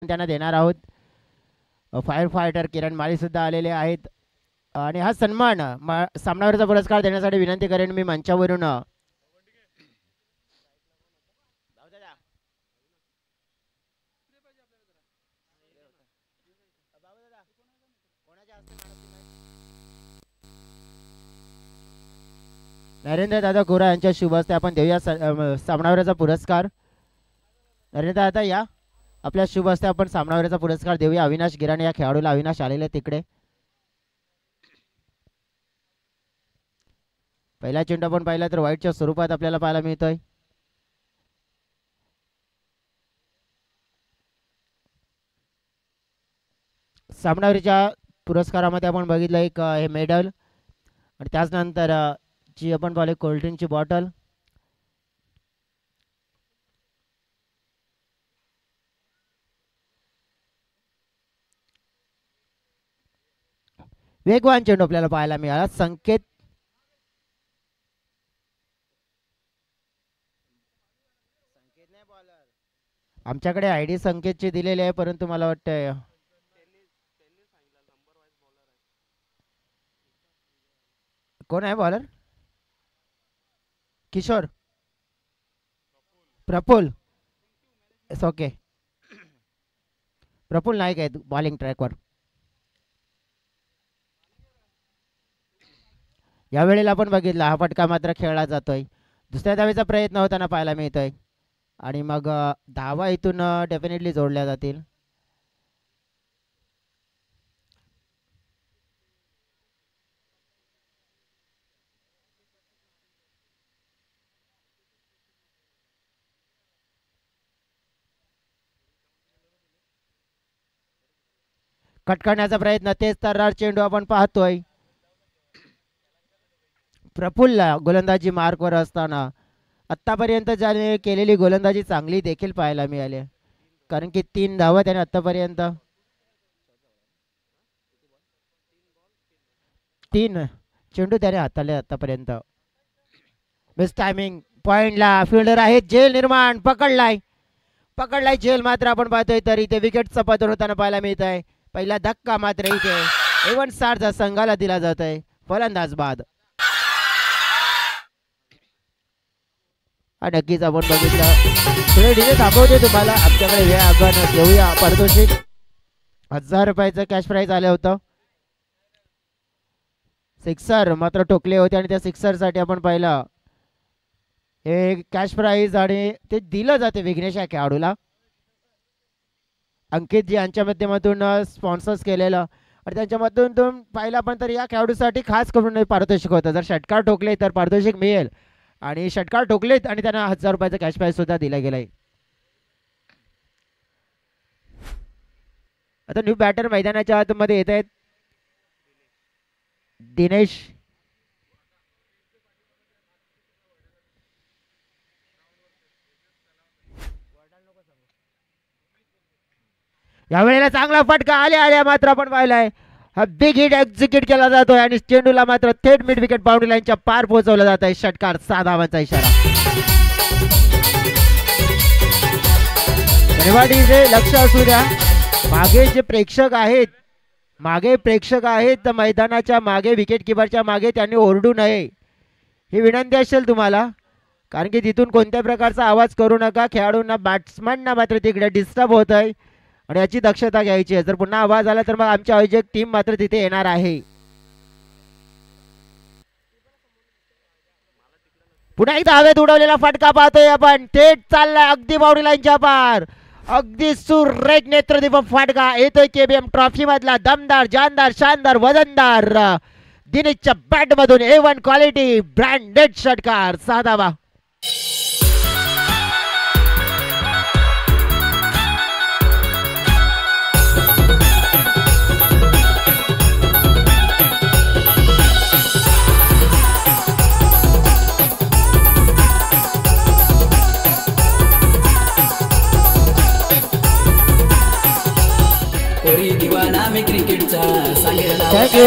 त्यांना देणार आहोत. फायर फायटर किरण माळी सुद्धा आलेले आहेत आणि हा सन्मान सामनावरचा पुरस्कार देण्यासाठी विनंती करेन मी मंचावरून नरेंद्र दादा कोरा यांच्या शुभ हस्ते आपण देऊया सामनावरचा पुरस्कार. नरेंद्र दादा या आपल्या शुभ हस्ते आपण सामनावरचा पुरस्कार देऊया. अविनाश गिराणे या खेळाडूला अविनाश आलेले तिकडे. पहिला चेंडू आपण पाहिला तर वाईटच्या स्वरूपात आपल्याला पाहायला मिळतोय. सामनावरच्या पुरस्कारामध्ये आपण बघितलं एक हे मेडल आणि त्याचनंतर जी आपण पाहिली कोल्ड्रिंकची बॉटल. वेगवान चेंडू आपल्याला पाहायला मिळाला. संकेत आमच्याकडे आयडी संकेतची दिलेली आहे परंतु मला वाटतं कोण आहे बॉलर. किशोर प्रफुल ओके प्रफुल नाईक आहेत बॉलिंग ट्रॅकवर. यावेळेला आपण बघितला हा फटका मात्र खेळला जातोय. दुसऱ्या धावेचा प्रयत्न होताना पाहायला मिळतोय आणि मग धावा इथून डेफिनेटली जोडल्या जातील. कट करण्याचा प्रयत्न तेच तर्रार चेंडू आपण पाहतोय. प्रफुल्ल गोलंदाजी मार्कवर असताना आत्तापर्यंत ज्याने केलेली गोलंदाजी चांगली देखील पाहायला मिळाली कारण की 3 धावा त्याने आत्तापर्यंत 3 चेंडू त्याने हाताळले आतापर्यंत. बेस्ट टायमिंग पॉइंटला फिल्डर आहे. जेल निर्माण पकडलाय जेल मात्र आपण पाहतोय तर इथे विकेटचा पतन होताना पाहायला मिळत आहे. पहिला धक्का मात्र इथे एवन स्टारचा संघाला दिला जात आहे. फलंदाज बाद नक्कीच आपण बघितलं. थोडे डिले थांबवते तुम्हाला आमच्याकडे वेळ आपण घेऊया. पारितोषिक 1000 रुपयाचं कॅश प्राईज आलं होतं. सिक्सर मात्र ठोकले होते आणि त्या सिक्सर साठी आपण पाहिलं हे कॅश प्राईज आणि ते दिलं जाते विघ्नेश या खेळाडूला. अंकित जी यांच्या माध्यमातून स्पॉन्सर्स केलेलं आणि त्यांच्यामधून तुम्ही पाहिला पण तर या खेळाडूसाठी खास करून पारितोषिक होतं. जर षटकार ठोकले तर पारितोषिक मिळेल आणि षटकार ठोकलेत आणि त्यांना 1000 रुपयाचा कॅश प्राईज सुद्धा दिला गेलाय. आता न्यू बॅटर मैदानाच्या आतमध्ये येत आहेत. दिनेश यावेळेला चांगला फटका आल्या मात्र आपण पाहिलाय हा बिग हिट एक्झिक्यूट केला जातोय आणि चेंडूला मात्र थेट मिड विकेट बाउंड्री लाईनच्या पार पोहोचवला जात आहे. षटकार 6 धावांचा इशारा. लक्ष असू द्या मागे जे प्रेक्षक आहेत तर मैदानाच्या मागे विकेट किपरच्या मागे त्यांनी ओरडू नये ही विनंती असेल तुम्हाला कारण की तिथून कोणत्या प्रकारचा आवाज करू नका. खेळाडूंना बॅट्समॅनना मात्र तिकडे डिस्टर्ब होत आहे आणि याची दक्षता घ्यायची आहे. जर पुन्हा आवाज आला तर मग आमची आयोजक टीम मात्र तिथे येणार आहे. पुन्हा एकदा हवेत उडवलेला फटका पाहतोय आपण. थेट चाललाय अगदी बाउंड्री लाईनच्या पार. अगदी सुरेख नेत्रदीपक फटका येतोय केबीएम ट्रॉफी मधला. दमदार जानदार शानदार वजनदार दिनेशच्या बॅट मधून A1 क्वालिटी ब्रँडेड षटकार 6 धावा. थँक्यू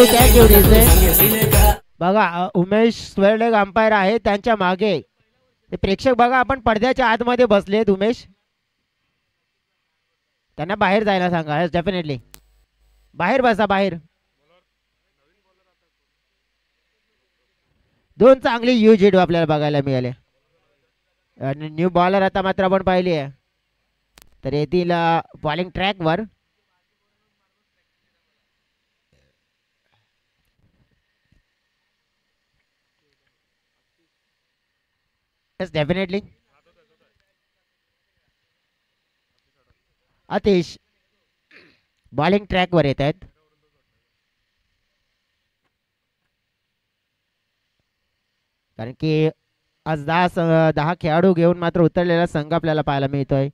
बघा उमेश स्वेर्डेग अंपायर आहे त्यांच्या मागे प्रेक्षक बघा आपण पडद्याच्या आतमध्ये बसलेत. उमेश त्यांना बाहेर जायला सांगा. डेफिनेटली बाहेर बसा बाहेर. दोन चांगली यू झेड आपल्याला बघायला मिळाले आणि न्यू बॉलर आता मात्र आपण पाहिली आहे. तर येथील बॉलिंग ट्रॅकवर डेफिनेटली अतिश बॉलिंग ट्रॅकवर येत आहेत. कारण की आज 10 खेळाडू घेऊन मात्र उतरलेला संघ आपल्याला पाहायला मिळतोय.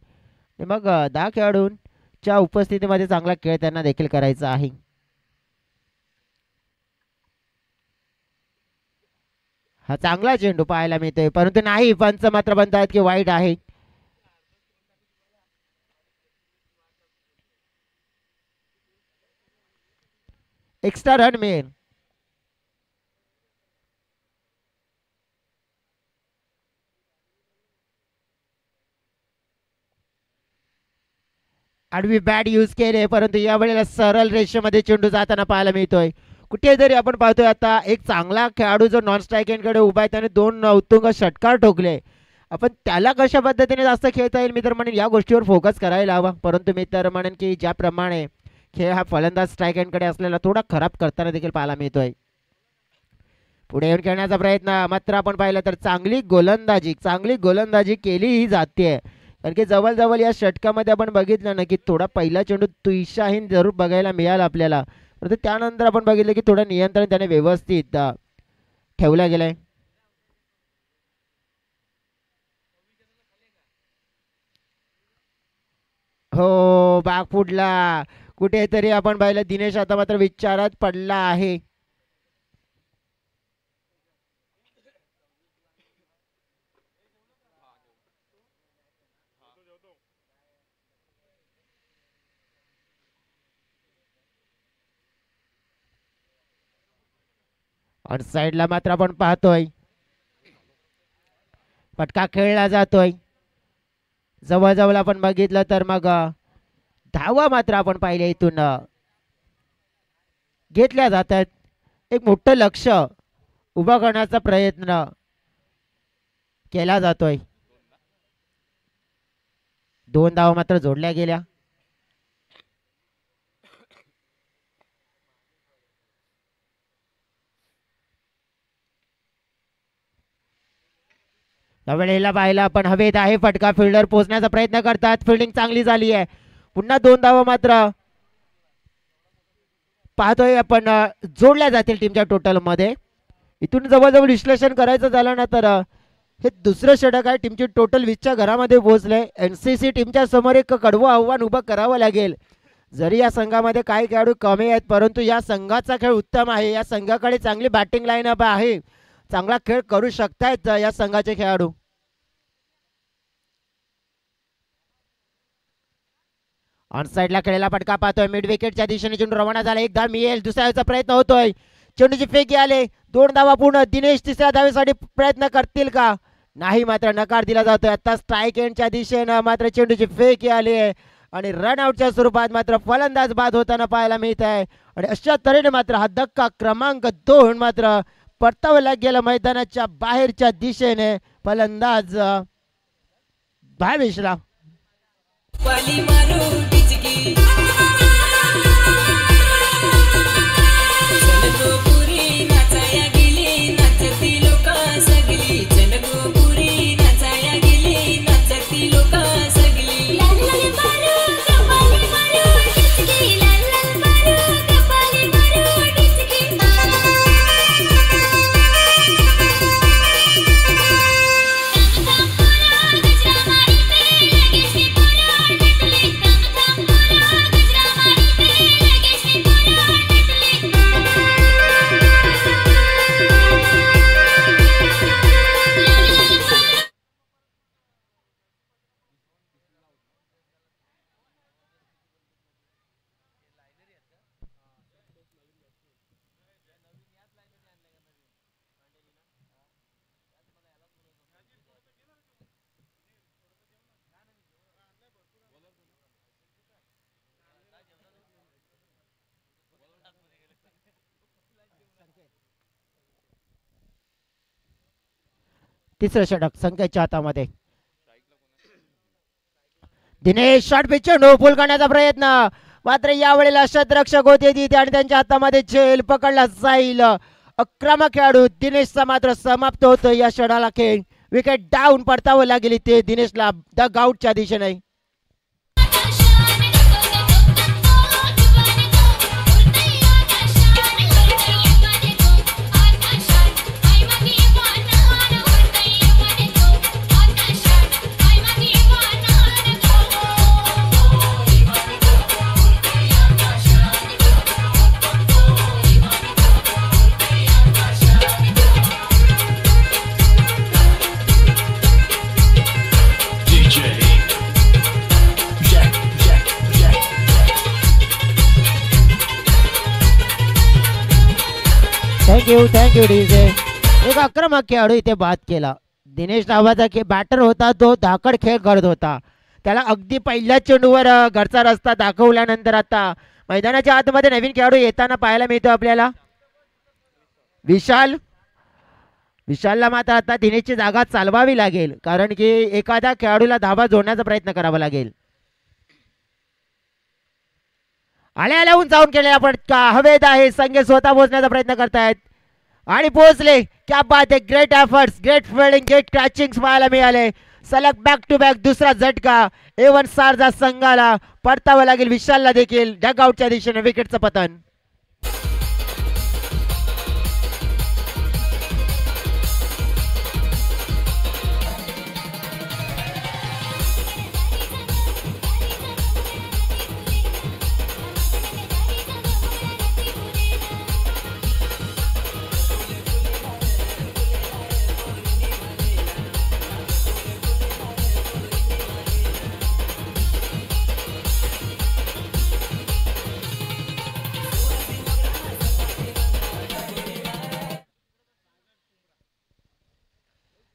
मग 10 खेळाडूंच्या उपस्थितीमध्ये चांगला खेळ त्यांना देखील करायचा आहे. हा चांगला चेंडू पाहायला मिळतोय परंतु नाही, पंच मात्र म्हणतात की वाईट आहे. एक्स्ट्रा रन मिळेल. आडवी बॅट यूज केले परंतु यावेळेला सरळ रेषेमध्ये चेंडू जाताना पाहायला मिळतोय. कुठेतरी आपण पाहतोय आता एक चांगला खेळाडू जो नॉन स्ट्रायकिंगकडे उभा आहे त्याने 2 उत्तुंग षटकार ठोकले. आपण त्याला कशा पद्धतीने जास्त खेळता येईल मी तर म्हणेन या गोष्टीवर फोकस करायला हवा. परंतु मी तर म्हणेन की ज्याप्रमाणे खेळ हा फलंदाज स्ट्रायकँडकडे असलेला थोडा खराब करताना देखील पाहायला मिळतोय. पुढे येऊन खेळण्याचा प्रयत्न मात्र आपण पाहिलं तर चांगली गोलंदाजी केलीही जाते. कारण की जवळजवळ या षटकामध्ये आपण बघितलं ना की थोडा पहिला चेंडू तुळशाहीन जरूर बघायला मिळाला आपल्याला. परंतु त्यानंतर आपण बघितलं की थोडं नियंत्रण त्याने व्यवस्थित ठेवलं गेलंय. हो बाग फुटला. कुठेतरी आपण पाहिलं दिनेश आता मात्र विचारात पडला आहे. आणि साईडला मात्र आपण पाहतोय फटका खेळला जातोय. जवळजवळ आपण बघितलं तर मग धावा मात्र आपण पाहिले इथून घेतल्या जातात. एक मोठं लक्ष उभा करण्याचा प्रयत्न केला जातोय. 2 धावा मात्र जोडल्या गेल्या. त्यावेळेला पाहिला आपण हवेत आहे फटका. फिल्डर पोहोचण्याचा प्रयत्न करतात. फिल्डिंग चांगली झाली आहे. पुन्हा 2 धावा मात्र पाहतोय आपण जोडल्या जातील टीमच्या टोटल मध्ये. इथून जवळजवळ विश्लेषण करायचं झालं ना तर हे दुसरं षटक आहे. टीमची टोटल 20च्या घरामध्ये पोहोचले. एनसीसी टीमच्या समोर एक कडवं आव्हान उभं करावं लागेल. जरी या संघामध्ये काही खेळाडू कमी आहेत परंतु या संघाचा खेळ उत्तम आहे. या संघाकडे चांगली बॅटिंग लाईनअप आहे. चांगला खेळ करू शकतायत या संघाचे खेळाडू. ऑन साइडला खेळलेला फटका पाहतोय. मिड विकेटच्या दिशेने चेंडू रवाना झाला. 1 धाव मिळेल. दुसऱ्याचा प्रयत्न होतोय. चेंडूची फेकी आले. 2 धावा पूर्ण. दिनेश तिसऱ्या धावेसाठी प्रयत्न करतील का? नाही, मात्र नकार दिला जातोय. आता स्ट्राईक एंडच्या दिशेने मात्र चेंडूची फेकी आली आहे आणि रन आउटच्या स्वरूपात मात्र फलंदाज बाद होताना पाहायला मिळत आहे. आणि अशा तऱ्हेने मात्र हा धक्का क्रमांक 2 मात्र परतावला गेला मैदानाच्या बाहेरच्या दिशेने. फलंदाज भावेशला तिसरं षटक संकेतच्या हातामध्ये. दिनेश शॉर्ट पिच चेंडू फुल करण्याचा प्रयत्न, मात्र यावेळेला शतरक्षक होते तिथे आणि त्यांच्या हातामध्ये झेल पकडला जाईल. आक्रमक खेळाडू दिनेशचा मात्र समाप्त होतो या षडाला खेळ. विकेट डाऊन परतावं लागेल ते दिनेशला द आउटच्या दिशेने. Thank you DJ. एक आक्रमक खेळाडू इथे बाद केला. दिनेश नावाचा बॅटर होता, तो धाकड खेळ करत होता. त्याला अगदी पहिल्याच चेंडूवर घरचा रस्ता दाखवल्यानंतर आता मैदानाच्या आतमध्ये नवीन खेळाडू येताना पाहायला मिळतो आपल्याला. विशालला मात्र आता दिनेशची जागा चालवावी लागेल, कारण की एखाद्या खेळाडूला धावा जोडण्याचा प्रयत्न करावा लागेल. आल्याहून जाऊन केलेला फटका हवेत आहे. संघ स्वतः पोहोचण्याचा प्रयत्न करतायत आणि पोहोचले. क्या बात आहे. Great efforts, great fielding, great catching पाहायला मिळाले. सलग बॅक टू बॅक दुसरा झटका. A1 सारजा संघाला परतावं लागेल. विशालला देखील डगआउटच्या दिशेने विकेटचं पतन.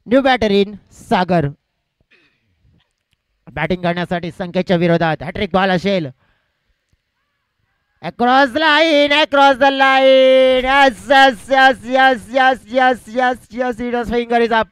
New batter in Sagar. Batting करण्यासाठी संख्येच्या विरोधात हॅट्रिक बॉल असेल. Across line, across the line. Yes yes yes yes yes yes yes yes it is finger is up.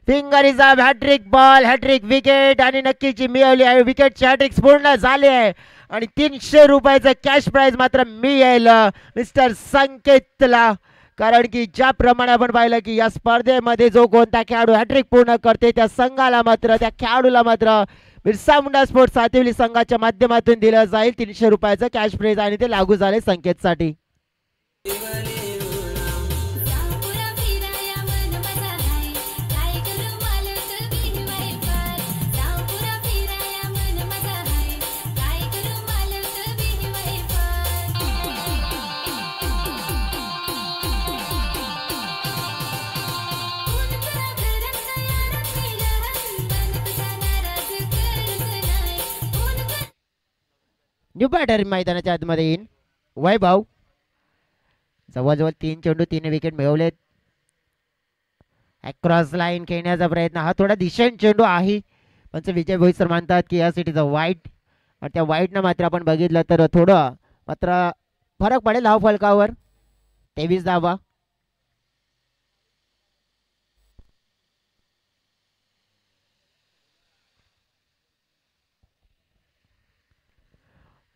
Finger is up. Hat trick ball, hat trick wicket आणि नक्कीची मिळवली आहे. विकेटची hat trick पूर्ण झाली आहे आणि 300 रुपयाचं कॅश प्राइज मात्र मिळेल मिस्टर संकेतला. कारण की ज्याप्रमाणे आपण पाहिलं की या स्पर्धेमध्ये जो कोणता खेळाडू हॅट्रिक पूर्ण करते त्या संघाला मात्र, त्या खेळाडूला मात्र बिरसा मुंडा स्पोर्ट्स सातिवली संघाच्या माध्यमातून दिलं जाईल 300 रुपयाचं कॅश प्राइज आणि ते लागू झाले संकेतसाठी. न्यू बॅटर मैदानाच्या आतमध्ये येईन वैभव. जवळजवळ 3 चेंडू 3 विकेट मिळवलेत. अक्रॉस लाईन खेळण्याचा प्रयत्न, हा थोडा दिशेन चेंडू आहे पण विजय भोईर सर म्हणतात की या सिटीचा वाईट, आणि त्या वाईटनं मात्र आपण बघितलं तर थोडं मात्र फरक पडेल धाव फलकावर. 23 धावा.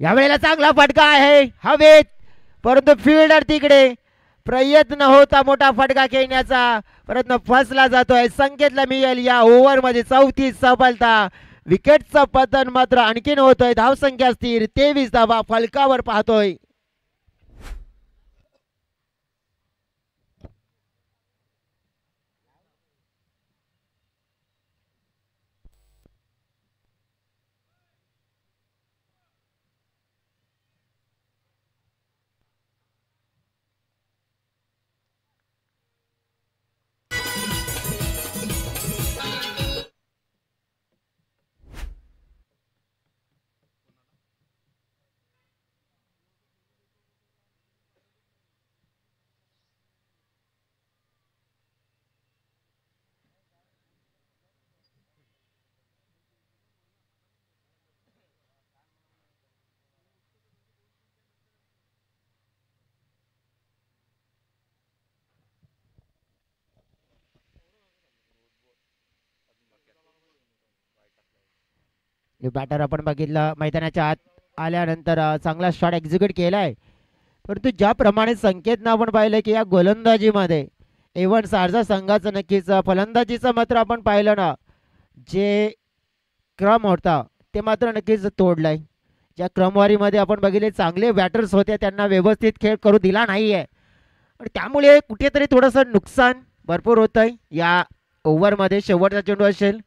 यावेळेला चांगला फटका आहे हवेत, परंतु फिल्डर तिकडे प्रयत्न होता मोठा फटका खेळण्याचा, परंतु फसला जातोय. संकेतला मिळेल या ओव्हर मध्ये 34 सफलता. विकेटचं पतन मात्र आणखीन होतोय. धावसंख्या स्थिर 23 धावा फलकावर पाहतोय. बॅटर आपण बघितलं मैदानाच्या आत आल्यानंतर चांगला शॉट एक्झिक्यूट केलाय, परंतु ज्याप्रमाणे संकेतनं आपण पाहिलं की या गोलंदाजीमध्ये एव्हन शारजा संघाचं नक्कीच फलंदाजीचं मात्र आपण पाहिलं ना, जे क्रम होता ते मात्र नक्कीच तोडलाय. ज्या क्रमवारीमध्ये आपण बघितले चांगले बॅटर्स होते त्यांना व्यवस्थित खेळ करू दिला नाहीये आणि त्यामुळे कुठेतरी थोडंसं नुकसान भरपूर होत आहे या ओव्हरमध्ये. शेवटचा चेंडू असेल,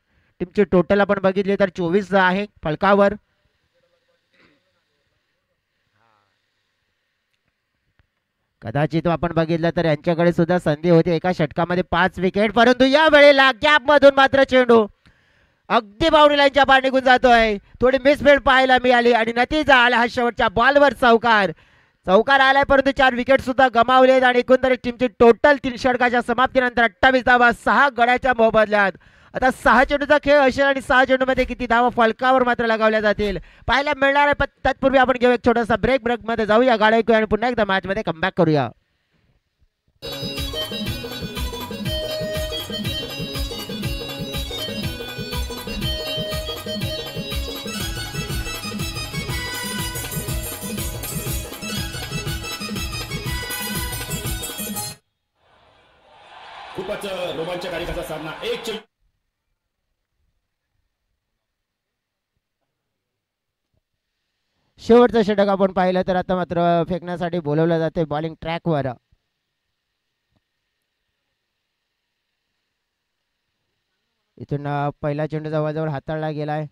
टीमची टोटल आपण बघितली तर 24 आहे फलकावर. कदाचित आपण बघितलं तर यांच्याकडे सुद्धा संधी होती एका षटकामध्ये 5 विकेट, परंतु या वेळेला गॅप मधून मात्र चेंडू अगदी बाउंड्री लाईनच्या बाहेर निघून जातोय. थोडी मिसफील्ड पाहायला मिळाली आणि नतीजा आला हा शेवटच्या बॉलवर चौकार आलाय, परंतु 4 विकेट सुद्धा गमावलेत आणि एकंदरीत टीमची टोटल 3 षटकाच्या समाप्तीनंतर 28 धावा 6 गड्याच्या मोबदल्यात. आता 6 चेंडूचा खेळ असेल आणि 6 चेंडूमध्ये किती धावा फलकावर मात्र लगावल्या जातील पाहायला मिळणार आहे. पण तत्पूर्वी आपण घेऊ एक छोटासा ब्रेक मध्ये जाऊया, गाडी ऐकूया आणि पुन्हा एकदा मॅच मध्ये कमबॅक करूया. खूपच रोमांचकारी असा सामना. एक शेवटचं षटक आपण पाहिलं तर आता मात्र फेकण्यासाठी बोलवलं जाते बॉलिंग ट्रॅकवर. इथून पहिला चेंडू जवळजवळ हाताळला गेलाय.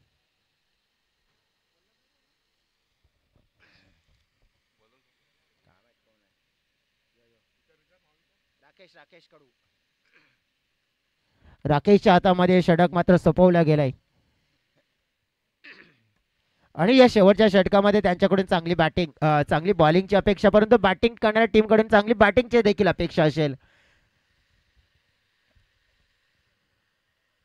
राकेशच्या हातामध्ये षटक मात्र सोपवला गेलाय आणि या शेवटच्या षटकामध्ये त्यांच्याकडून चांगली बॉलिंगची अपेक्षा, परंतु बॅटिंग करणाऱ्या टीम कडून चांगली बॅटिंगची देखील अपेक्षा असेल.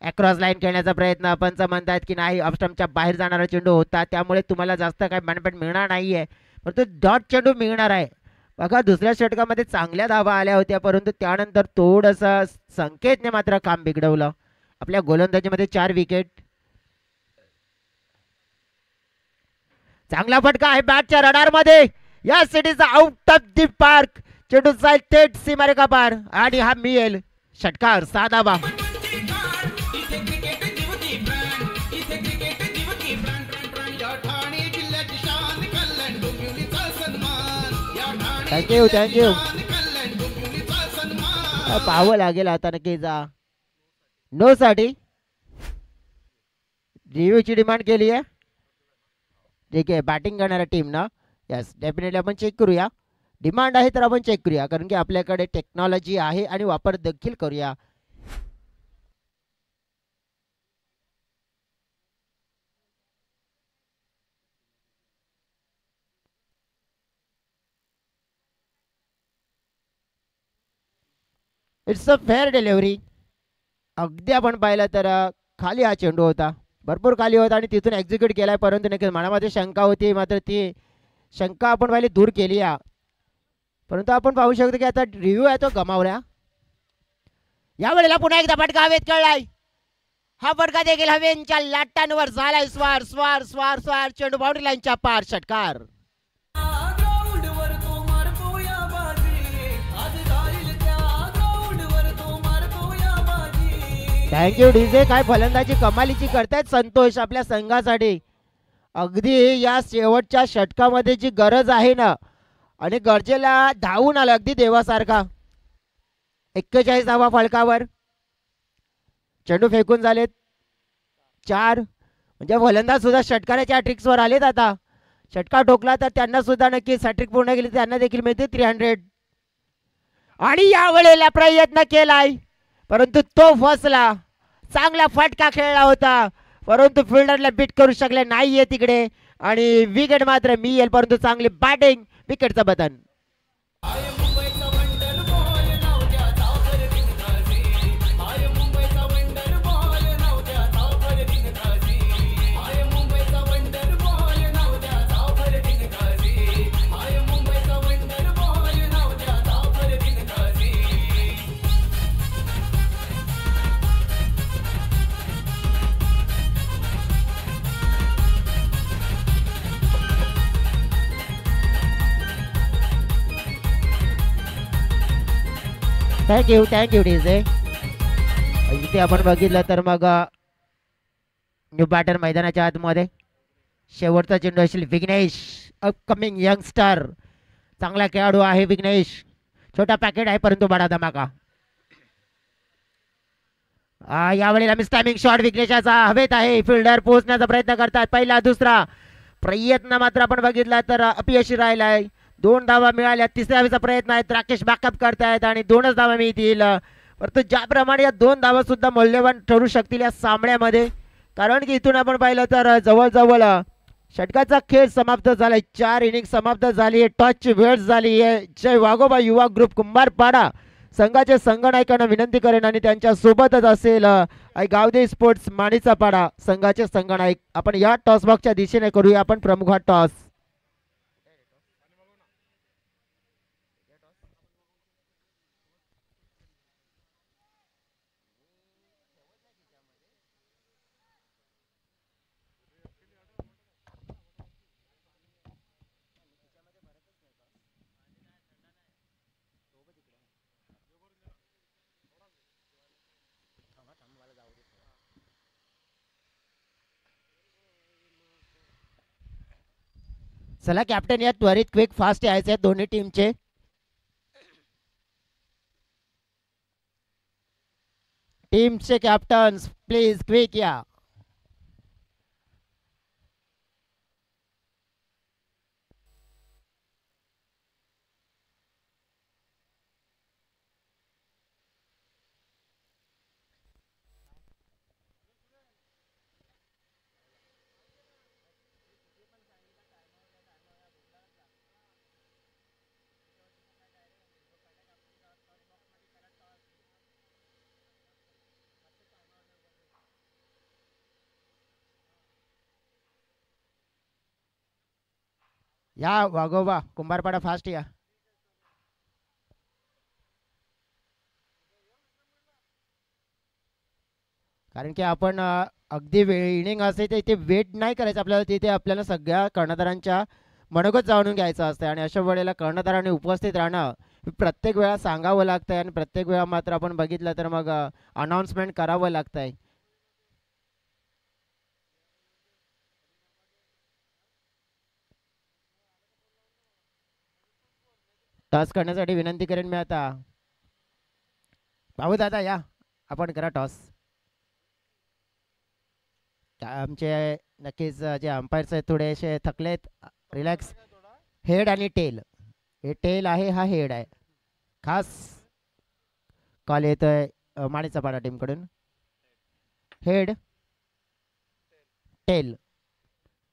अक्रॉस लाईन खेळण्याचा प्रयत्न पंच म्हणतात की नाही, ऑफस्टंपच्या बाहेर जाणारा चेंडू होता त्यामुळे तुम्हाला जास्त काही बेनिफिट मिळणार नाहीये, परंतु डॉट चेंडू मिळणार आहे. बघा दुसऱ्या षटकामध्ये चांगल्या धावा आल्या होत्या, परंतु त्यानंतर थोडंसं संकेतने मात्र काम बिघडवलं. आपल्या गोलंदाजीमध्ये 4 विकेट. चांगला फटका आहे बॅटच्या रडारमध्ये. या सिटीचा आउट ऑफ दी पार्क चेंडू जाईल थेट सीमारेखा पार आणि हा मिळेल षटकार 6 धावा. थँक्यू पाहावं लागेल आता नक्की जा. नो साठी रिव्ह्यूची डिमांड केली आहे. ठीक आहे, बॅटिंग करणाऱ्या टीम ना, यस डेफिनेटली आपण चेक करूया. डिमांड आहे तर आपण चेक करूया, कारण की आपल्याकडे टेक्नॉलॉजी आहे आणि वापर देखील करूया. It's a fair delivery. अगदी आपण पाहिलं तर खाली हा चेंडू होता, भरपूर खाली होता आणि तिथून एक्झिक्यूट केलाय, परंतु नक्कीच मनामध्ये शंका होती, मात्र ती शंका आपण पाहिली दूर केली आहे. परंतु आपण पाहू शकतो की आता रिव्ह्यू आहे तो गमावला. यावेळेला पुन्हा एकदा फटका हवेत कळलाय. हा फटका देखील हवेच्या लाटांवर झालाय. स्वार स्वार स्वार स्वार चेंडू बाउंड्री लाईनच्या पार षटकार. Thank you DJ. काय फलंदाजी कमालीची करतायत संतोष आपल्या संघासाठी. अगदी या शेवटच्या षटकामध्ये जी गरज आहे ना, आणि गरजेला धावून आला अगदी देवासारखा. 41 धावा फलकावर. चेंडू फेकून झालेत 4, म्हणजे फलंदाज सुद्धा षटकाराच्या ट्रिक्सवर आलेत. आता षटका ठोकला तर त्यांना सुद्धा नक्की हॅट्रिक पूर्ण केली, त्यांना देखील मिळते 300. आणि यावेळेला प्रयत्न केलाय परंतु तो फसला. चांगला फटका खेळला होता, परंतु फिल्डरला बीट करू शकले नाहीये तिकडे आणि विकेट मात्र मिळेल, परंतु चांगली बॅटिंग, विकेटचं बटन. Thank you DJ. इथे आपण बघितलं तर मग न्यू बॅटर मैदानाच्या आतमध्ये शेवटचा चेंडू असेल विघ्नेश, अपकमिंग यंगस्टर, चांगला खेळाडू आहे विघ्नेश. छोटा पॅकेट आहे परंतु बडा धमाका. यावेळेला मिस टायमिंग शॉट विघ्नेशाचा हवेत आहे. फिल्डर पोहोचण्याचा प्रयत्न करतात. पहिला दुसरा प्रयत्न मात्र आपण बघितला तर अपयशी राहिलाय. 2 धावा मिळाल्या. तिसऱ्या धावेचा प्रयत्न आहे. राकेश बॅकअप करतायत आणि 2च धावा मिळतील. परंतु ज्याप्रमाणे या 2 धावा सुद्धा मौल्यवान ठरू शकतील या सामन्यामध्ये, कारण की इथून आपण पाहिलं तर जवळजवळ षटकाचा खेळ समाप्त झालाय. 4 इनिंग समाप्त झाली आहे. टॉसची वेळ झाली आहे. जय वाघोबा युवा ग्रुप कुंभारपाडा संघाचे संघनायकांना विनंती करेन आणि त्यांच्या सोबतच असेल गावदे स्पोर्ट्स माणीचा पाडा संघाचे संघनायक. आपण या टॉस बॉक्सच्या दिशेने करूया आपण प्रमुख टॉस. चला कॅप्टन, या त्वरित क्विक फास्ट यायचे दोन्ही टीमचे. टीमचे कॅप्टन प्लीज क्विक या. या वाघोबा कुंभारपाडा फास्ट या. कारण की आपण अगदी इनिंग असते तिथे वेट नाही करायचं आपल्याला. तिथे आपल्याला सगळ्या कर्णधारांच्या मनोगत जाणून घ्यायचं असतं आणि अशा वेळेला कर्णधारांनी उपस्थित राहणं प्रत्येक वेळा सांगावं लागतंय आणि प्रत्येक वेळा मात्र आपण बघितलं तर मग अनाउन्समेंट करावं लागतंय. टॉस करण्यासाठी विनंती करेन मी आता. भाऊ दादा या, आपण करा टॉस. आमचे नक्कीच जे अंपायर्स आहेत थोडेसे थकलेत. रिलॅक्स. हेड आणि टेल. हे टेल आहे, हा हेड आहे. खास कॉल येतोय माणीचा पाडा टीमकडून. Head tail.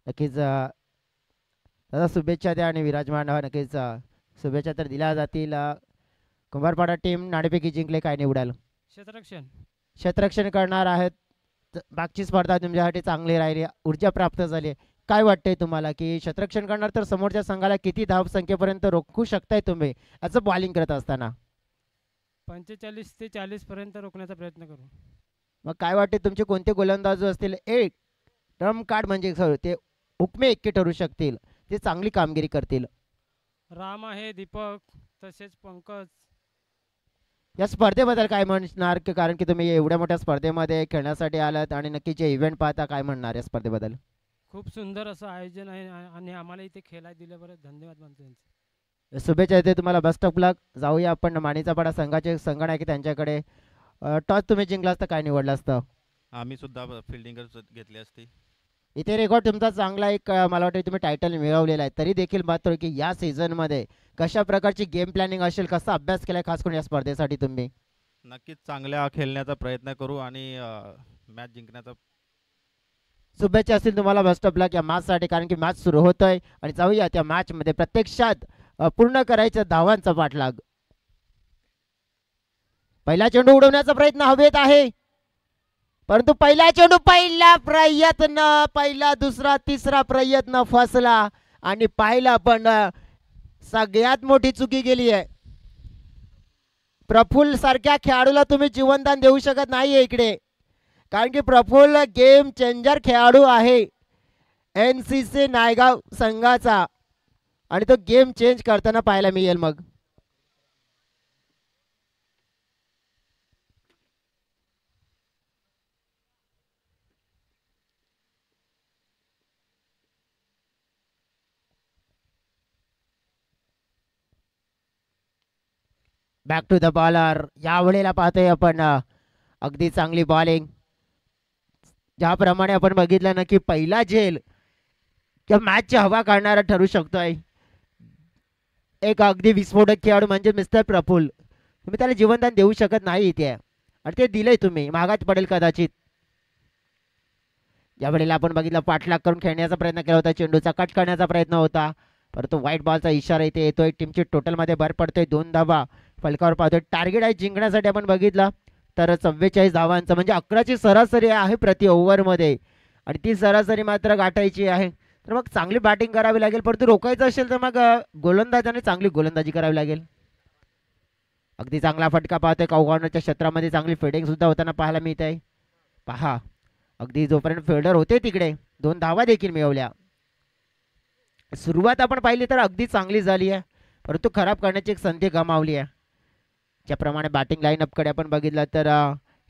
नक्कीच दादा शुभेच्छा द्या आणि विराजमान नक्कीच शुभेच्छा तर दिल्या जातील. कुंभारपाडा टीम नाणेफेकी जिंकले, काय निवडाल? क्षेत्ररक्षण करणार आहेत. मागची स्पर्धा तुमच्यासाठी चांगली राहिली, ऊर्जा प्राप्त झाली. काय वाटतंय तुम्हाला की क्षेत्ररक्षण करणार तर समोरच्या संघाला किती धाव संख्येपर्यंत रोखू शकताय तुम्ही याचं बॉलिंग करत असताना? 45 ते 40 पर्यंत रोखण्याचा प्रयत्न करू. मग काय वाटते तुमचे कोणते गोलंदाज असतील एक ट्रम्प कार्ड म्हणजे ते हुकमे एक्के ठरू शकतील, ते चांगली कामगिरी करतील? राम आहे, दीपक, तसेच पंकज. या स्पर्धेबद्दल काय म्हणणार, कारण की तुम्ही एवढ्या मोठ्या स्पर्धेमध्ये खेळण्यासाठी आलात आणि नक्की जे इव्हेंट पाहता, काय म्हणणार या स्पर्धेबद्दल? खूप सुंदर असं आयोजन आहे आणि आम्हाला इथे खेळायला दिल्याबद्दल धन्यवाद मानतो त्यांचे. शुभेच्छा येते तुम्हाला, बेस्ट ऑफ लक. जाऊया आपण माणीचा पाडा संघाचे संघनायक त्यांच्याकडे. टॉस तुम्ही जिंकला असता, काय निवडलं असतं? आम्ही सुद्धा फिल्डिंगच घेतली असती. इथे रेकॉर्ड तुमचा चांगला एक मला वाटतं तुम्ही टायटल मिळवलेला आहे, तरी देखील मात्र की या सीझनमध्ये कशा प्रकारची गेम प्लॅनिंग असेल, कसा अभ्यास केलाय खास करून या स्पर्धेसाठी तुम्ही? नक्कीच चांगल्या खेळण्याचा प्रयत्न करू आणि मॅच जिंकण्याचा. शुभेच्छा असतील तुम्हाला, बेस्ट ऑफ लक या मॅचसाठी, कारण की मॅच सुरू होतोय आणि जाऊया त्या मॅचमध्ये प्रत्यक्षात पूर्ण करायचं धावांचा पाठलाग. पहिला चेंडू उडवण्याचा प्रयत्न हवेत आहे, परंतु पहिला चेंडू पहिला प्रयत्न, पहिला दुसरा तिसरा प्रयत्न फसला आणि पाहिला पण सगळ्यात मोठी चुकी गेली आहे. प्रफुल्ल सारख्या खेळाडूला तुम्ही जीवनदान देऊ शकत नाहीये इकडे, कारण की प्रफुल्ल गेम चेंजर खेळाडू आहे NCC नायगाव संघाचा आणि तो गेम चेंज करताना पाहायला मिळेल. मग बॅक टू द बॉलर. यावेळेला पाहतोय आपण अगदी चांगली बॉलिंग. ज्याप्रमाणे आपण बघितलं ना की पहिला झेल किंवा मॅचची हवा काढणारा ठरू शकतोय एक अगदी विस्फोटक खेळाडू म्हणजे मिस्टर प्रफुल्ल. तुम्ही त्याला जीवनदान देऊ शकत नाही इथे आणि ते दिलंय तुम्ही. मागात पडेल कदाचित. यावेळेला आपण बघितलं पाठलाग करून खेळण्याचा प्रयत्न केला होता. चेंडूचा कट करण्याचा प्रयत्न होता परंतु व्हाईट बॉलचा इशारा इथे येतोय. टीमची टोटलमध्ये भर पडतोय. 2 धावा फलकावर पाहतोय. टार्गेट आहे जिंकण्यासाठी आपण बघितलं तर 44 धावांचं म्हणजे 11ची सरासरी आहे प्रति ओव्हरमध्ये आणि ती सरासरी मात्र गाठायची आहे. तर मग चांगली बॅटिंग करावी लागेल परंतु रोखायचं असेल तर मग गोलंदाजाने चांगली गोलंदाजी करावी लागेल. अगदी चांगला फटका पाहतोय. कॉर्नरच्या क्षेत्रामध्ये चांगली फिल्डिंग सुद्धा होताना पाहायला मिळत आहे. पहा अगदी जोपर्यंत फिल्डर होते तिकडे 2 धावा देखील मिळवल्या. सुरुवात आपण पाहिली तर अगदी चांगली झाली आहे परंतु खराब करण्याची एक संधी गमावली आहे. ज्याप्रमाणे बॅटिंग लाईनअपकडे आपण बघितलं तर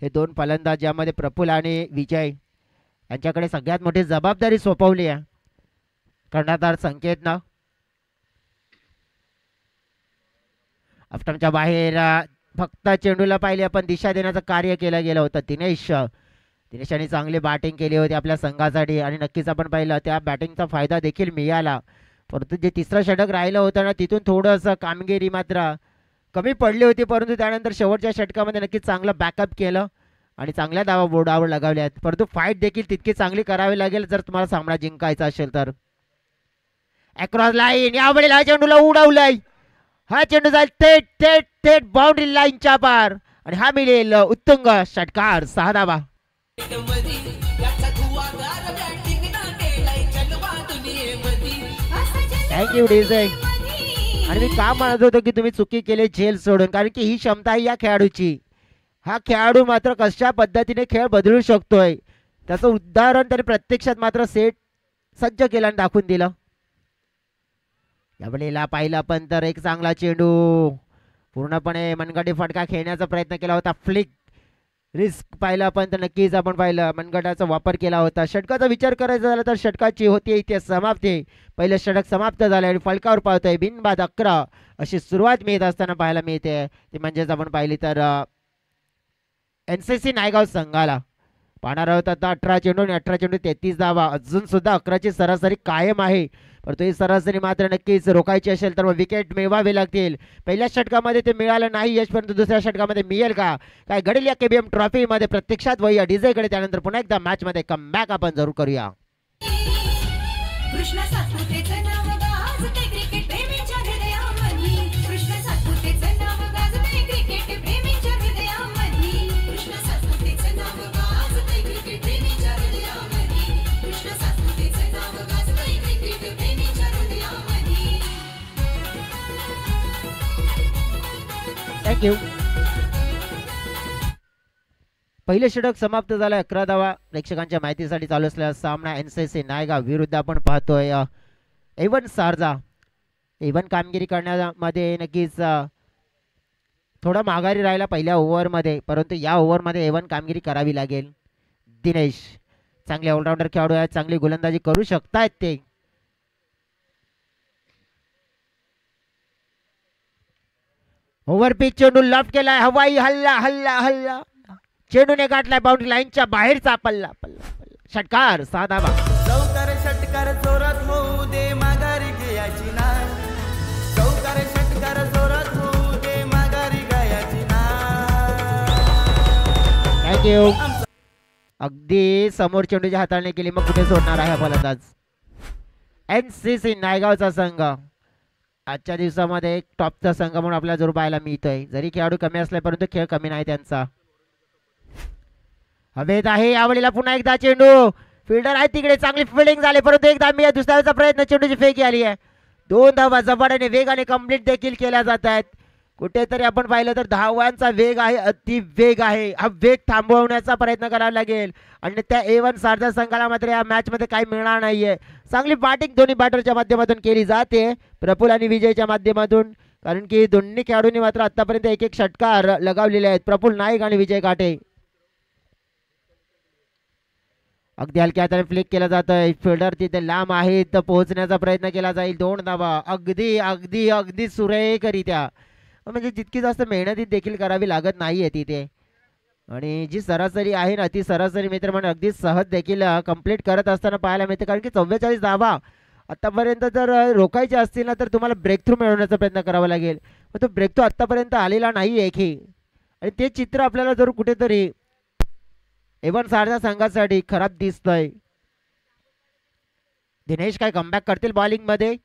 हे 2 फलंदाज ज्यामध्ये प्रफुल्ल आणि विजय यांच्याकडे सगळ्यात मोठी जबाबदारी सोपवली आहे कर्णधार संकेतनं. अफ्टमच्या बाहेर फक्त चेंडूला पाहिले आपण दिशा देण्याचं कार्य केलं गेलं होतं. दिनेशाने चांगली बॅटिंग केली होती आपल्या संघासाठी आणि नक्कीच आपण पाहिलं त्या बॅटिंगचा फायदा देखील मिळाला परंतु जे तिसरं षटक राहिलं होतं ना तिथून थोडंसं कामगिरी मात्र कमी पडली होती परंतु त्यानंतर शेवटच्या षटकामध्ये नक्कीच चांगलं बॅकअप केलं आणि चांगल्या धावा बोर्डावर लगावल्या आहेत. परंतु फाईट देखील तितकी चांगली करावी लागेल जर तुम्हाला सामना जिंकायचा असेल तर. अक्रॉस लाईन यावेळेला चेंडूला उडवलाय. हा चेंडू जाईल थेट थेट थेट बाउंड्री लाईनच्या पार आणि हा मिळेल उत्तुंग षटकार. 6 धावा. Thank you DJ. आणि मी का म्हणत होतो की तुम्ही चुकी केली झेल सोडून कारण की ही क्षमता आहे या खेळाडूची. हा खेळाडू मात्र कशा पद्धतीने खेळ बदलू शकतोय त्याचं उदाहरण त्याने प्रत्यक्षात मात्र सेट सज्ज केलं आणि दाखवून दिलं. यावेळेला पाहिलं आपण तर एक चांगला चेंडू पूर्णपणे मनगटी फटका खेळण्याचा प्रयत्न केला होता. फ्लिक रिस्क पाहिलं आपण तर नक्कीच आपण पाहिलं मनगटाचा वापर केला होता. षटकाचा विचार करायचा झाला तर षटकाची होती इथे समाप्ती. पहिलं षटक समाप्त झालं आणि फलकावर पाहतोय बिनबाद 11 अशी सुरुवात मिळत असताना पाहायला मिळते. ते म्हणजेच आपण पाहिली तर NCC नायगाव संघाला पाहणार आहोत आता 18 चेंडू आणि 18 चेंडू 33 धावा. अजून सुद्धा 11ची सरासरी कायम आहे परंतु ही सरासरी मात्र नक्कीच रोखायची असेल तर मग विकेट मिळवावे लागतील. पहिल्या षटकामध्ये ते मिळालं नाही यश परंतु दुसऱ्या षटकामध्ये मिळेल का काय घडेल या KBM ट्रॉफीमध्ये प्रत्यक्षात वळूया डीजेकडे. त्यानंतर पुन्हा एकदा मॅचमध्ये कमबॅक आपण जरूर करूया. थँक्यू. पहिले षटक समाप्त झालं. 11 धावा. प्रेक्षकांच्या माहितीसाठी चालू असलेला सामना NCC नायगाव विरुद्ध आपण पाहतोय एवन सारजा. एवन कामगिरी करण्यामध्ये नक्कीच थोडा माघारी राहिला पहिल्या ओव्हरमध्ये परंतु या ओव्हरमध्ये एवन कामगिरी करावी लागेल. दिनेश चांगले ऑलराऊंडर खेळाडू आहेत. चांगली गोलंदाजी करू शकतायत ते. ओव्हर पिच चेंडू लॉफ्ट केलाय. हवाई हल्ला हल्ला हल्ला चेंडूने गाठलाय बाउंड्री लाईनच्या बाहेरचा पल्ला पल्ला षटकार. 6 धावा. चौकार षटकार जोरात होऊ दे माघारी घ्यायची नाही. चौकार षटकार जोरात होऊ दे माघारी घ्यायची नाही. थँक्यू. अगदी समोर चेंडूच्या हाताने केली मग कुठे सोडणार आहे फलंदाज. NCC नायगावचा संघ आजच्या दिवसामध्ये एक टॉपचा संघ म्हणून आपल्याला जरूर पाहायला मिळतोय. जरी खेळाडू कमी असले परंतु खेळ कमी नाही त्यांचा. हवेत आहे यावेळेला पुन्हा एकदा चेंडू. फिल्डर आहे तिकडे चांगली फिल्डिंग झाली परंतु एकदा मी दुसऱ्याचा प्रयत्न चेंडूची फेकी आली आहे. 2 धावा जबाडाने वेगाने कंप्लीट देखील केल्या जात आहेत. कुठेतरी आपण पाहिलं तर धावांचा वेग आहे अति वेग आहे. हा वेग थांबवण्याचा प्रयत्न करावा लागेल आणि त्या A1 सारजा संघाला मात्र या मॅच मध्ये काही मिळणार नाहीये. चांगली बॅटिंग दोन्ही बॅटरच्या माध्यमातून केली जाते प्रफुल्ल आणि विजयच्या माध्यमातून कारण की दोन्ही खेळाडूंनी मात्र आतापर्यंत एक एक षटकार लगावलेले आहेत. प्रफुल्ल नाईक आणि विजय काटे. अगदी हलक्या हाताने फ्लिक केलं जातं. फिल्डर तिथे लांब आहे तर पोहोचण्याचा प्रयत्न केला जाईल. 2 धावा. अगदी अगदी अगदी सुरेखरित्या म्हणजे जितकी जास्त मेहनती देखील करावी लागत नाहीये तिथे. आणि जी सरासरी आहे ना ती सरासरी मित्रांनो अगदी सहज देखील कंप्लीट करत असताना पाहायला मिळते. कारण की 44 धावा आतापर्यंत जर रोखायचे असतील ना तर तुम्हाला ब्रेक थ्रू मिळवण्याचा प्रयत्न करावा लागेल. पण तो ब्रेक थ्रू आत्तापर्यंत आलेला नाही आहे की. आणि ते चित्र आपल्याला जर कुठेतरी एवन सारख्या संघासाठी खराब दिसतंय. दिनेश काय कमबॅक करतील बॉलिंग मध्ये.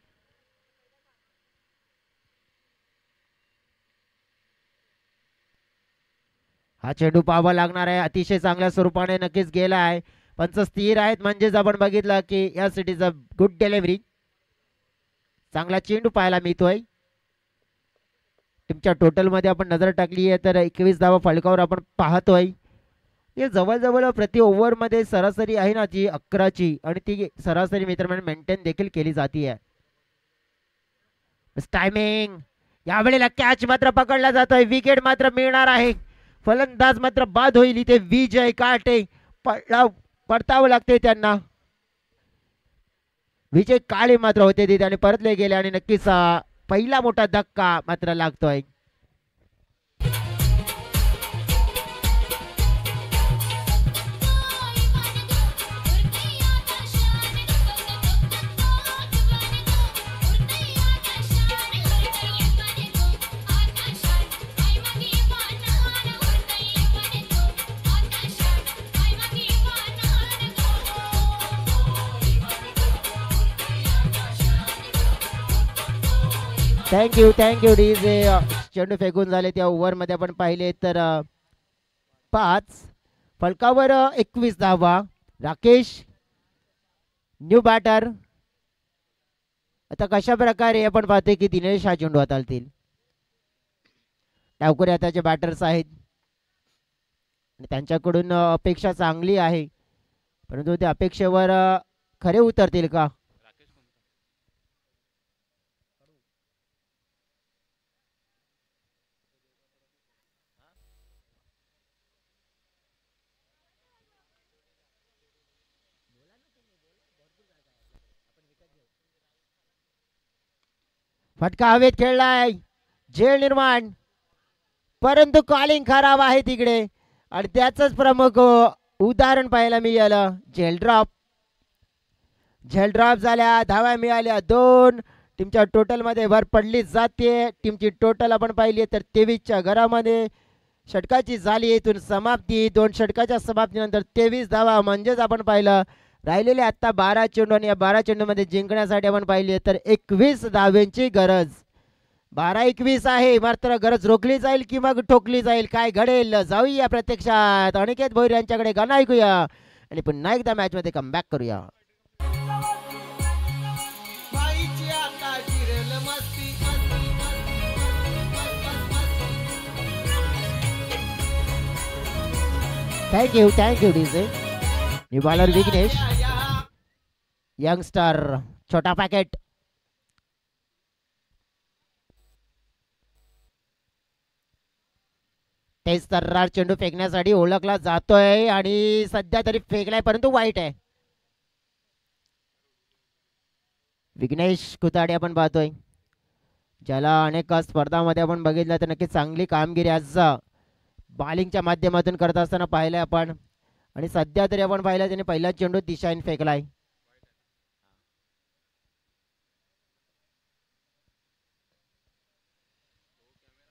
हा चेंडू पाहावा लागणार आहे. अतिशय चांगल्या स्वरूपाने नक्कीच गेला आहे. पंच स्थिर आहेत म्हणजेच आपण बघितलं की या सिटीचा गुड डिलिव्हरी. चांगला चेंडू पाहायला मिळतोय. टीमच्या टोटल मध्ये आपण नजर टाकली आहे तर 21 धावा फलकावर आपण पाहतोय. हे जवळजवळ प्रति ओव्हर मध्ये सरासरी आहे ना ती 11ची आणि ती सरासरी मित्रांनो मेंटेन देखील केली जाते. टायमिंग यावेळेला कॅच मात्र पकडला जातोय. विकेट मात्र मिळणार आहे. फलंदाज मात्र बाद होईल इथे. विजय काटे पडतावं लागते त्यांना. विजय काळे मात्र होते तिथे आणि परतले गेले आणि नक्कीच पहिला मोठा धक्का मात्र लागतोय. Thank you DJ. चेंडू फेकून झाले त्या ओव्हर मध्ये आपण पाहिले तर 5 फलकावर 21 धावा. Rakesh new batter. आता कशा प्रकारे आपण पाहतोय की दिनेश हा चेंडू हाताळतील. डावखुरी हाताचे बॅटर्स आहेत आणि त्यांच्याकडून अपेक्षा चांगली आहे परंतु त्या अपेक्षेवर खरे उतरतील का. फटका हवेत खेळलाय. झेल निर्माण परंतु कॉलिंग खराब आहे तिकडे आणि त्याच प्रमुख उदाहरण पाहायला मिळालं. झेल ड्रॉप झाल्या. धावा मिळाल्या 2. टीमच्या टोटल मध्ये भर पडली जाते. टीमची टोटल आपण पाहिली तर 23च्या घरामध्ये षटकाची झाली. इथून समाप्ती. 2 षटकाच्या समाप्तीनंतर 23 धावा म्हणजेच आपण पाहिलं राहिलेले आता 12 चेंडू आणि या 12 चेंडू मध्ये जिंकण्यासाठी आपण पाहिली तर 21 धाव्यांची गरज. 12-21 आहे मात्र गरज रोखली जाईल की मग ठोकली जाईल काय घडेल जाऊया प्रत्यक्षात. अनिकेत भोईर यांच्याकडे गाणं ऐकूया आणि पुन्हा एकदा मॅच मध्ये कमबॅक करूया. Thank you DJ. New bowler Vighnesh. Youngster छोटा पॅकेट. तेच तर्रार चेंडू फेकण्यासाठी ओळखला जातोय आणि सध्या तरी फेकलाय परंतु वाईट आहे. विघ्नेश कुताडे आपण पाहतोय ज्याला अनेक स्पर्धामध्ये आपण बघितलं तर नक्की चांगली कामगिरी आज बॉलिंगच्या माध्यमातून करत असताना पाहिलंय आपण आणि सध्या तरी आपण पाहिलं त्याने पहिला चेंडू दिशाहीन फेकलाय.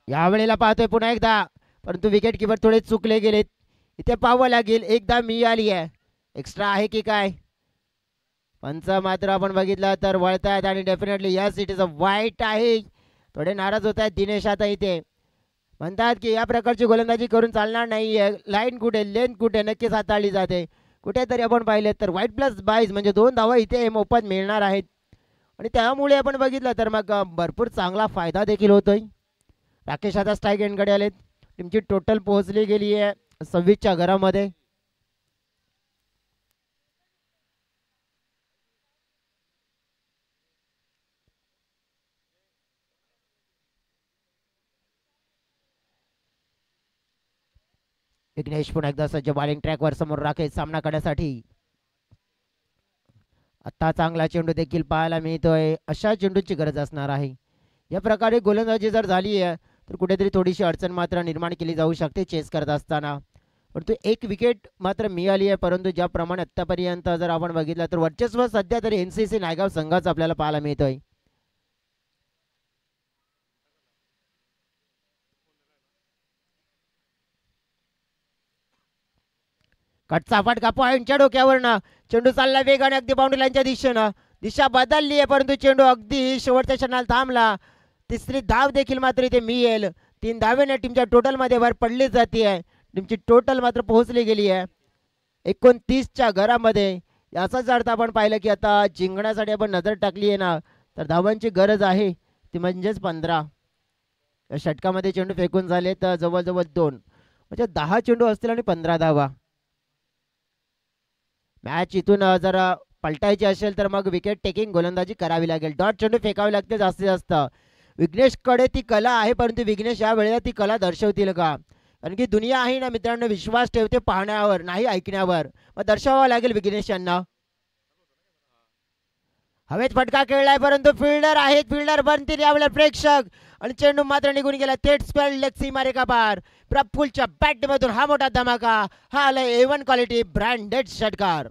यावेळेला पाहतोय पुन्हा एकदा परंतु विकेट किपर थोडे चुकले गेलेत. इथे पाहावं लागेल. एकदा मिळाली आहे. एक्स्ट्रा आहे की काय. पंच मात्र आपण बघितलं तर वळतायत आणि डेफिनेटली या सिटीचं वाईट आहे. थोडे नाराज होत आहेत दिनेश. आता इथे म्हणतात की या प्रकारची गोलंदाजी करून चालणार नाही आहे. लाईन कुठे लेंथ कुठे नक्कीच हाताळली जाते. कुठेतरी आपण पाहिलं तर वाईट +22 म्हणजे 2 धावा इथे मोफत मिळणार आहेत आणि त्यामुळे आपण बघितलं तर मग भरपूर चांगला फायदा देखील होतोय. राकेश आता स्ट्राईक एंडकडे आलेत. टीमची टोटल पोहोचली गेली आहे 26च्या घरामध्ये. विघ्नेश पुन्हा एकदा सज्ज बॉलिंग ट्रॅकवर समोर राकेश सामना करण्यासाठी. आता चांगला चेंडू देखील पाहायला मिळतोय. अशा चेंडूची गरज असणार आहे. या प्रकारे गोलंदाजी जर झाली आहे तर कुठेतरी थोडीशी अडचण मात्र निर्माण केली जाऊ शकते चेस करत असताना. परंतु एक विकेट मात्र मिळाली आहे. परंतु ज्याप्रमाणे आत्तापर्यंत जर आपण बघितलं तर वर्चस्व सध्या तरी एनसीसी नायगाव संघाचं आपल्याला पाहायला मिळतोय. कटचा फटका पॉइंटच्या डोक्यावरनं चेंडू चालला वेगाने अगदी बाउंड्री लाईनच्या दिशेनं. दिशा बदलली आहे परंतु चेंडू अगदी शेवटच्या क्षणाला थांबला. तिसरी धाव देखील मात्र इथे मिळेल. 3 धावेने टीमच्या टोटल मध्ये भर पडली जाते आहे. टीमची टोटल मात्र पोहोचली गेली आहे 29च्या घरामध्ये. याचाच अर्थ आपण पाहिलं की आता जिंकण्यासाठी आपण नजर टाकली आहे ना तर धावांची गरज आहे ती म्हणजेच 15. या षटकामध्ये चेंडू फेकून झाले तर जवळजवळ 2 म्हणजे 10 चेंडू असतील आणि 15 धावा. मॅच इथून जर पलटायची असेल तर मग विकेट टेकिंग गोलंदाजी करावी लागेल. डॉट चेंडू फेकावे लागते जास्तीत जास्त. विघ्नेशकडे ती कला आहे परंतु विघ्नेश या वेळेला ती कला दर्शवतील का? कारण की दुनिया आहे ना मित्रांनो विश्वास ठेवते पाहण्यावर नाही ऐकण्यावर. मग दर्शवावं लागेल विघ्नेश यांना. हवेत फटका खेळलाय परंतु फिल्डर आहेत. फिल्डर बनतील यावेळेला प्रेक्षक आणि चेंडू मात्र निघून गेला थेट स्पेल लेग सीमारे का पार. प्रफुल्लच्या बॅट मधून हा मोठा धमाका. हा आलाय A1 क्वालिटी ब्रँडेड षटकार.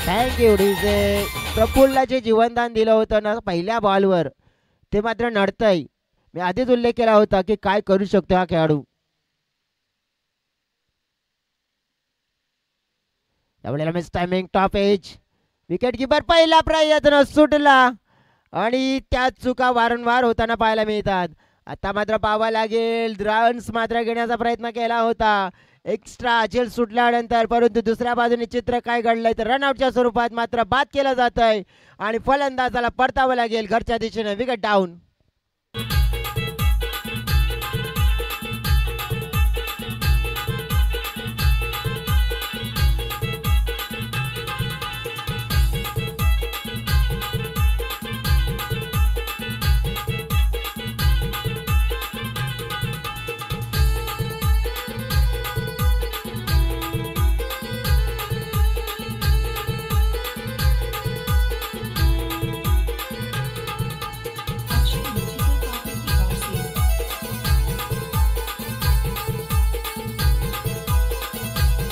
Thank you DJ. प्रफुल्लला जे जीवनदान दिलं होतं ना पहिल्या बॉलवर ते मात्र नडतंय. मी आधीच उल्लेख केला होता की काय करू शकतो हा खेळाडू. त्यावेळेला miss timing top edge. Wicket keeper पहिला प्रयत्न सुटला आणि त्या चुका वारंवार होताना पाहायला मिळतात. आता मात्र पाहावा लागेल रन्स मात्र घेण्याचा प्रयत्न केला होता एक्स्ट्रा झेल सुटल्यानंतर परंतु दुसऱ्या बाजूने चित्र काय घडलंय तर रनआउटच्या स्वरूपात मात्र बाद केलं जात आहे आणि फलंदाजाला परतावं लागेल घरच्या दिशेने. Wicket down.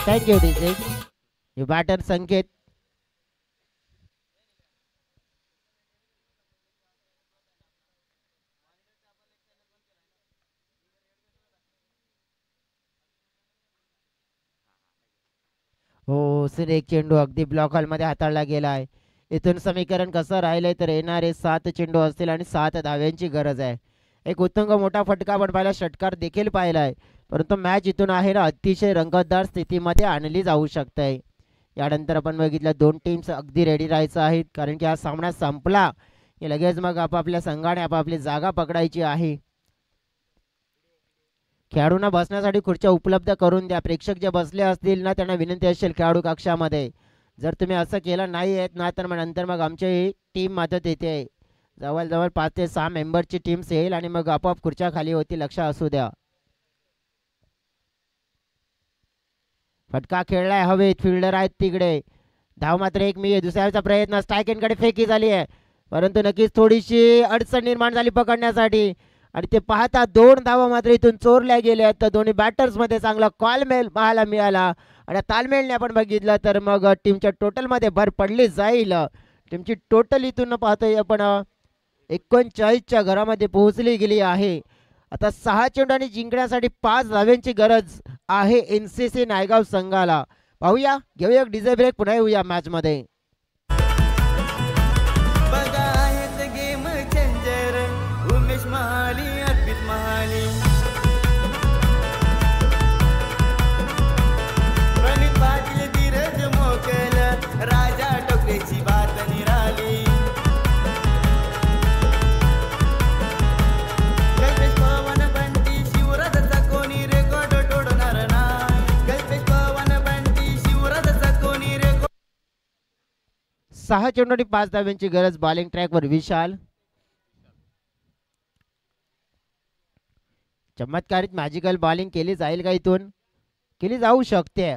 Thank you DJ. You batter Sanket. हो सर एक चेंडू अगदी ब्लॉक हॉलमध्ये हाताळला गेला आहे. इथून समीकरण कसं राहिलंय तर येणारे 7 चेंडू असतील आणि 7 धाव्यांची गरज आहे. एक उत्तुंग मोठा फटका आपण पाहिला षटकार देखील पाहिलाय परंतु मॅच इथून आहे ना अतिशय रंगतदार स्थितीमध्ये आणली जाऊ शकते. यानंतर आपण बघितलं 2 टीम्स अगदी रेडी राहायचं आहेत कारण की हा सामना संपला की लगेच मग आपापल्या संघाने आपापली जागा पकडायची आहे. खेळाडूंना बसण्यासाठी खुर्च्या उपलब्ध करून द्या. प्रेक्षक जे बसले असतील ना त्यांना विनंती असेल खेळाडू कक्षामध्ये जर तुम्ही असं केलं नाही आहेत ना तर मग नंतर मग आमची टीम मात्र तिथे जवळजवळ 5 ते 6 मेंबरची टीम्स येईल आणि मग आपोआप खुर्च्या खाली होती. लक्ष असू द्या. फटका खेळलाय हवेत. फिल्डर आहेत तिकडे. धाव मात्र एक मी दुसऱ्याचा प्रयत्न स्ट्रायकेनकडे फेकी झाली आहे परंतु नक्कीच थोडीशी अडचण निर्माण झाली पकडण्यासाठी आणि ते पाहता 2 धावा मात्र इथून चोरल्या गेल्या. तर दोन्ही बॅटर्स मध्ये चांगला कॉलमेल पाहायला मिळाला आणि तालमेलने आपण बघितलं तर मग टीमच्या टोटल मध्ये भर पडली जाईल. टीमची टोटल इथून पाहतोय आपण 39च्या घरामध्ये पोहोचली गेली आहे. आता 6 चेंडू जिंकण्यासाठी 5 धाव्यांची गरज आहे एनसीसी नायगाव संघाला. पाहूया घेऊया एक डीजे ब्रेक पुन्हा येऊया मॅच मध्ये. बघा आहेत गेम चेंजर उमेश महाली अर्पित महाली प्रणित पाटील धीरज मोकल राजा टोकरेची बात निराली कल्पेश पवन बंटी शिवराजचा कोणी रेकॉर्ड तोडणार नाही. कल्पेश पवन बंटी शिवराजचा कोणी रेकॉर्ड 6 चेंडू आणि 5 धाव्यांची गरज. बॉलिंग ट्रॅकवर विशाल. चमत्कारिक मॅजिकल बॉलिंग केली जाईल का इथून? केली जाऊ शकते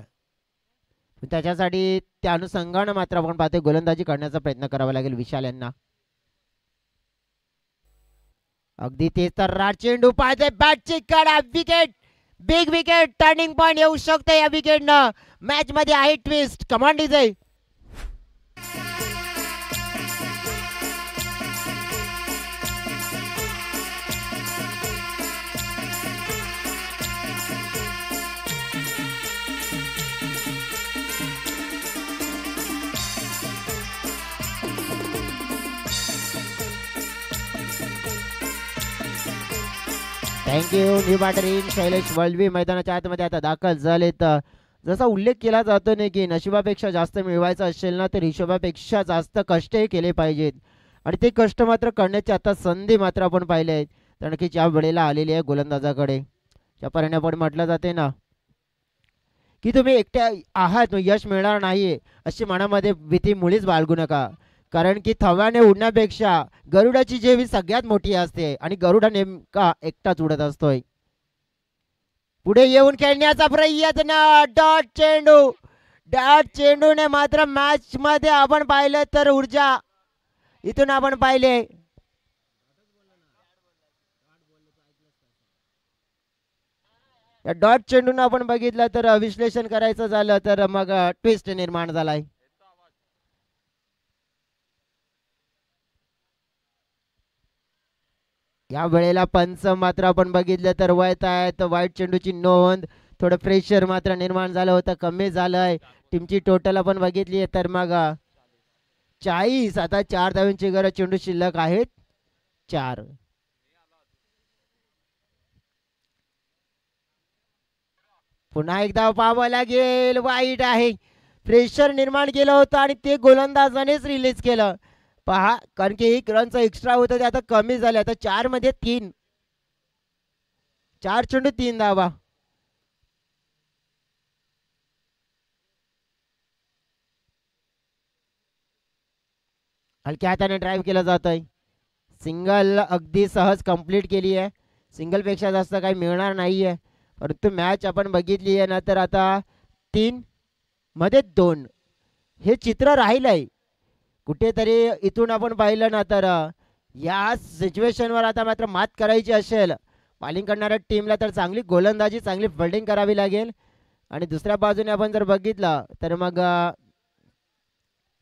त्याच्यासाठी त्या अनुषंगानं मात्र आपण पाहतोय गोलंदाजी करण्याचा प्रयत्न करावा लागेल विशाल यांना. अगदी तेच तर राड चेंडू पाहतोय बॅटची कडा wicket. Big wicket turning point येऊ शकतो या विकेटनं. मॅच मध्ये आहे twist. Command Vijay. Thank you. New batter in Shailesh Valvi मैदानाच्या आतमध्ये आता दाखल झालेत. जसा उल्लेख केला जातो नाही की नशिबापेक्षा जास्त मिळवायचं असेल ना तर हिशोबापेक्षा जास्त कष्टही केले पाहिजेत आणि ते कष्ट मात्र करण्याची आता संधी मात्र आपण पाहिले आहेत. तर नक्कीच या वेळेला आलेली आहे गोलंदाजाकडे. त्या परिणाम पण म्हटलं जाते ना की तुम्ही एकट्या आहात यश मिळणार नाहीये अशी मनामध्ये भीती मुळीच बाळगू नका. कारण की थव्याने उडण्यापेक्षा गरुडाची जेवी सगळ्यात मोठी असते आणि गरुडा नेमका एकटाच उडत असतोय. पुढे येऊन खेळण्याचा प्रयत्न. डॉट चेंडू. डॉट चेंडूने मात्र मॅच मध्ये आपण पाहिलं तर ऊर्जा इथून आपण पाहिले डॉट चेंडून आपण बघितलं तर विश्लेषण करायचं झालं तर मग ट्विस्ट निर्माण झालाय. या वेळेला पंच मात्र आपण बघितलं तर वळत आहेत. वाईट चेंडूची नोंद. थोडं प्रेशर मात्र निर्माण झालं होतं. कमी झालंय. टीमची टोटल आपण बघितली तर मग 40. आता 4 धावांची गरज. चेंडू शिल्लक आहेत 4. पुन्हा एकदा पाहावं लागेल. वाईट आहे. प्रेशर निर्माण केलं होतं आणि ते गोलंदाजानेच रिलीज केलं. पहा कारण की 1 रनचा एक्स्ट्रा होतं ते आता कमी झाले. आता 4 मध्ये 3. 4 चेंडू 3 धावा. हलक्या हाताने ड्राईव्ह केला जातोय. सिंगल अगदी सहज कंप्लीट केली आहे. सिंगल पेक्षा जास्त काही मिळणार नाहीये परंतु मॅच आपण बघितली आहे ना तर आता 3 मध्ये 2 हे चित्र राहिलंय. कुठेतरी इथून आपण पाहिलं ना तर या सिच्युएशनवर आता मात्र मात करायची असेल बॉलिंग करणाऱ्या टीमला तर चांगली गोलंदाजी चांगली फिल्डिंग करावी लागेल आणि दुसऱ्या बाजूने आपण जर बघितलं तर मग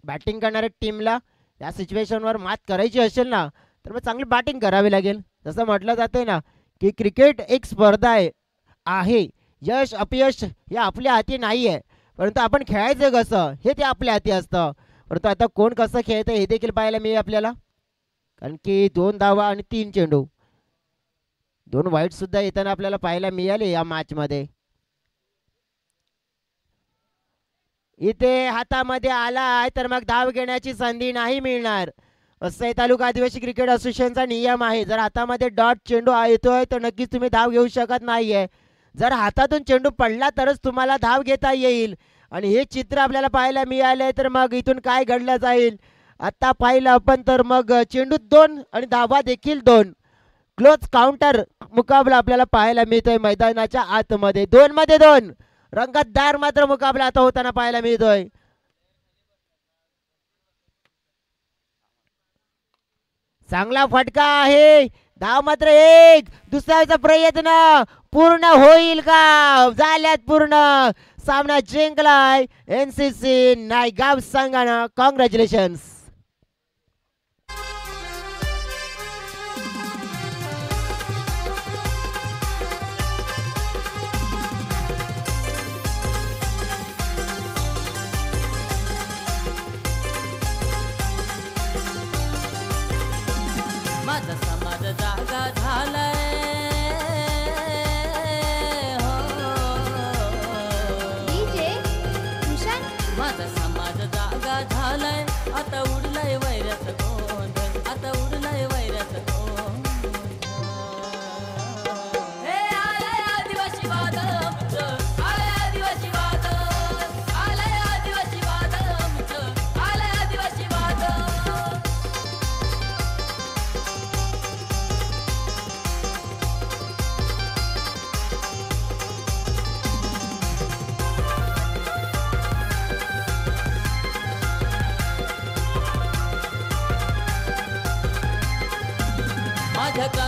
बॅटिंग करणाऱ्या टीमला या सिच्युएशनवर मात करायची असेल ना तर मग चांगली बॅटिंग करावी लागेल. जसं म्हटलं जातंय ना की क्रिकेट एक स्पर्धा आहे. यश अपयश हे आपल्या हाती नाही आहे परंतु आपण खेळायचं कसं हे ते आपल्या हाती असतं. परंतु आता कोण कसं खेळतं हे देखील पाहायला मिळेल आपल्याला. कारण की 2 धावा आणि 3 चेंडू 2 वाईट सुद्धा येताना आपल्याला पाहायला मिळाले या मॅच मध्ये. इथे हातामध्ये आला आहे तर मग धाव घेण्याची संधी नाही मिळणार. असं तालुका आदिवासी क्रिकेट असोसिएशनचा नियम आहे. जर हातामध्ये डॉट चेंडू येतोय तर नक्कीच तुम्ही धाव घेऊ शकत नाहीये. जर हातातून चेंडू पडला तरच तुम्हाला धाव घेता येईल आणि हे चित्र आपल्याला पाहायला मिळाले तर मग इथून काय घडलं जाईल आता पाहिलं आपण तर मग चेंडू 2 आणि धावा देखील 2. क्लोज काउंटर मुकाबला आपल्याला पाहायला मिळतोय मैदानाच्या आतमध्ये. 2 मध्ये 2 रंगतदार मात्र मुकाबला आता होताना पाहायला मिळतोय. चांगला फटका आहे. धाव मात्र 1. दुसऱ्याचा प्रयत्न पूर्ण होईल का? झाल्यात पूर्ण. सामना जिंकलाय NCC नायगाव संघानं. कॉंग्रॅच्युलेशन्स.